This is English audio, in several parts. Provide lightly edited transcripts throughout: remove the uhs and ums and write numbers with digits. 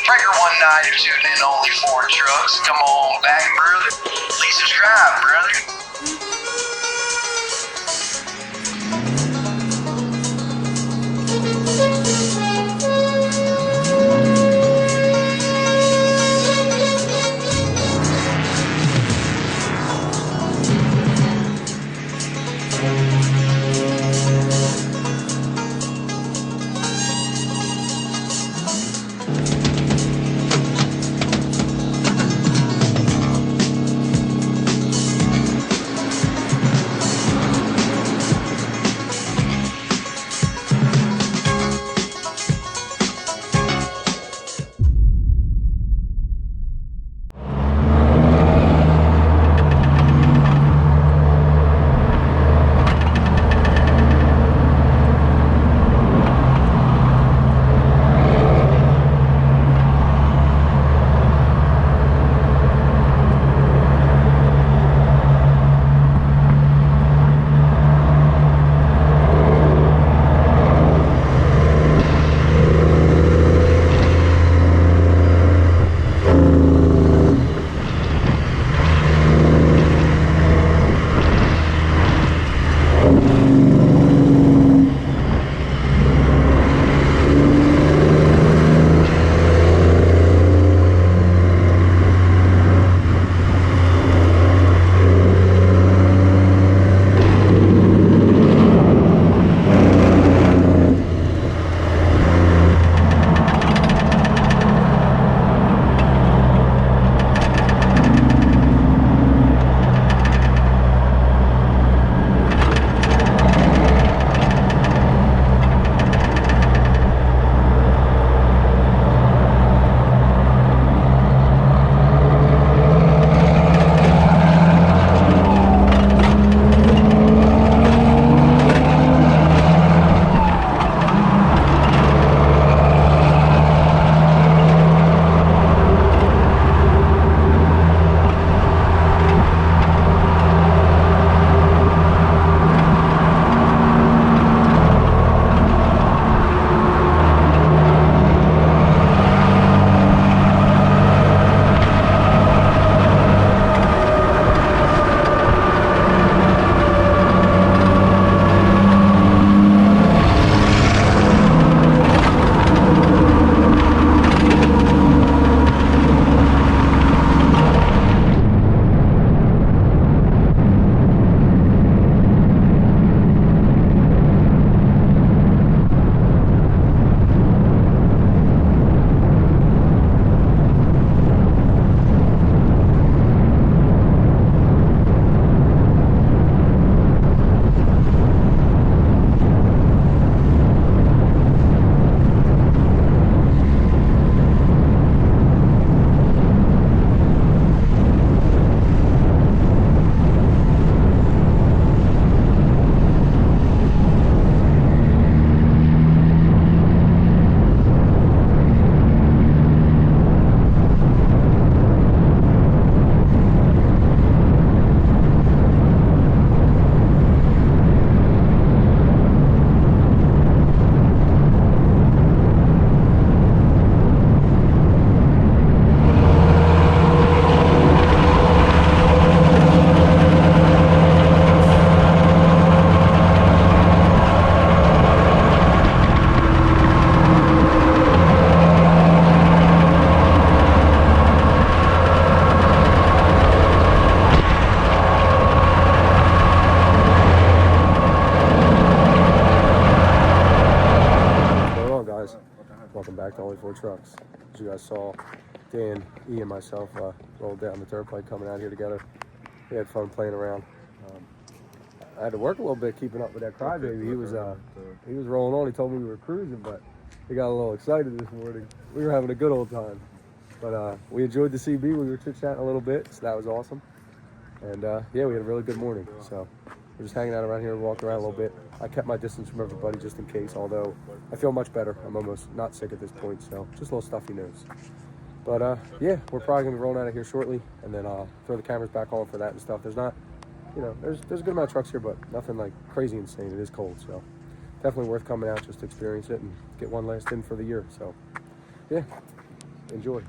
Breaker 19, you're tuning in only for trucks. Come on back, brother. Please subscribe, brother. Welcome back to Only Four Trucks. As you guys saw, Dan, E, and myself rolled down the turnpike coming out here together. We had fun playing around. I had to work a little bit keeping up with that crybaby. He was rolling on. He told me we were cruising, but he got a little excited this morning. We were having a good old time. But we enjoyed the CB. We were chit-chatting a little bit, so that was awesome. And yeah, we had a really good morning. So we're just hanging out around here, walking around a little bit. I kept my distance from everybody just in case, although I feel much better. I'm almost not sick at this point, so just a little stuffy nose. But yeah, we're probably gonna be rolling out of here shortly, and then throw the cameras back on for that and stuff. There's not, you know, there's a good amount of trucks here, but nothing like crazy insane. It is cold, so definitely worth coming out just to experience it and get one last in for the year. So yeah, Enjoy.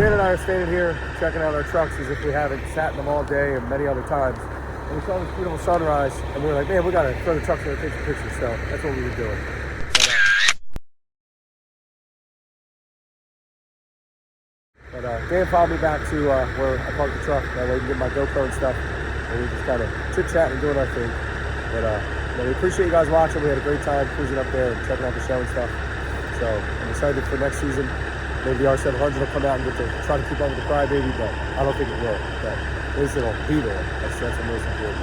Dan and I are standing here checking out our trucks as if we haven't sat in them all day and many other times. And we saw this beautiful sunrise, and we were like, man, we gotta throw the trucks in and take some pictures. So that's what we were doing. But Dan followed me back to where I parked the truck. That way I can get my GoPro and stuff. And we just kind of chit-chatting and doing our thing. But we appreciate you guys watching. We had a great time cruising up there and checking out the show and stuff. So I'm excited for next season. Maybe the R700 will come out and get to try to keep up with the Crybaby, but I don't think it will. But at least it'll be there. That's the most important.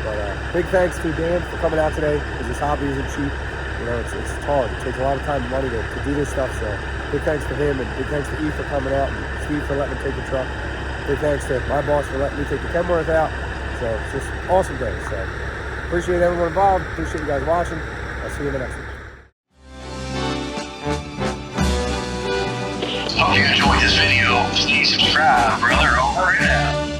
But big thanks to Dan for coming out today, because this hobby isn't cheap. You know, it's hard. It takes a lot of time and money to do this stuff. So big thanks to him, and big thanks to E for coming out, and Steve for letting me take the truck. Big thanks to my boss for letting me take the Kenworth out. So it's just an awesome day. So appreciate everyone involved. Appreciate you guys watching. I'll see you in the next one. Hope you enjoyed this video. Please subscribe, brother. Over and out.